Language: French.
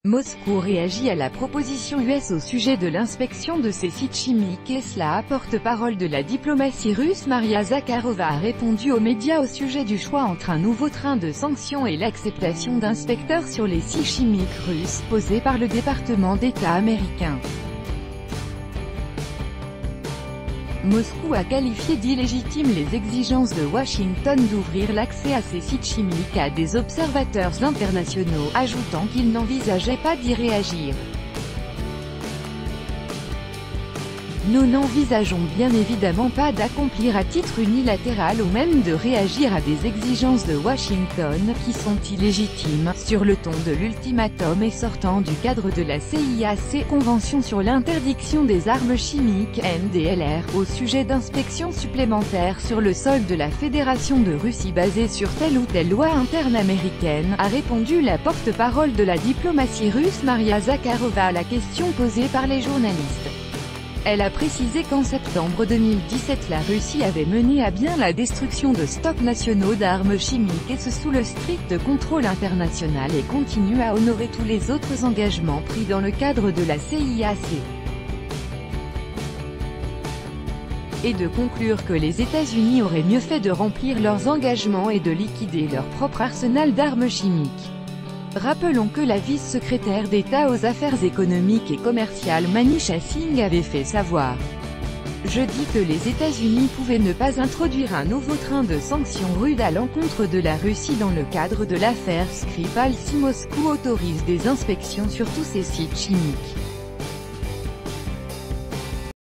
Moscou réagit à la proposition US au sujet de l'inspection de ses sites chimiques et cela, porte-parole de la diplomatie russe Maria Zakharova a répondu aux médias au sujet du choix entre un nouveau train de sanctions et l'acceptation d'inspecteurs sur les sites chimiques russes, posé par le département d'État américain. Moscou a qualifié d'illégitimes les exigences de Washington d'ouvrir l'accès à ces sites chimiques à des observateurs internationaux, ajoutant qu'il n'envisageait pas d'y réagir. Nous n'envisageons bien évidemment pas d'accomplir à titre unilatéral ou même de réagir à des exigences de Washington, qui sont illégitimes, sur le ton de l'ultimatum et sortant du cadre de la CIAC, Convention sur l'interdiction des armes chimiques, NDLR, au sujet d'inspections supplémentaires sur le sol de la Fédération de Russie basée sur telle ou telle loi interne américaine, a répondu la porte-parole de la diplomatie russe Maria Zakharova à la question posée par les journalistes. Elle a précisé qu'en septembre 2017 la Russie avait mené à bien la destruction de stocks nationaux d'armes chimiques et ce sous le strict contrôle international et continue à honorer tous les autres engagements pris dans le cadre de la CIAC. Et de conclure que les États-Unis auraient mieux fait de remplir leurs engagements et de liquider leur propre arsenal d'armes chimiques. Rappelons que la vice-secrétaire d'État aux affaires économiques et commerciales Manisha Singh avait fait savoir jeudi que les États-Unis pouvaient ne pas introduire un nouveau train de sanctions rudes à l'encontre de la Russie dans le cadre de l'affaire Skripal si Moscou autorise des inspections sur tous ces sites chimiques.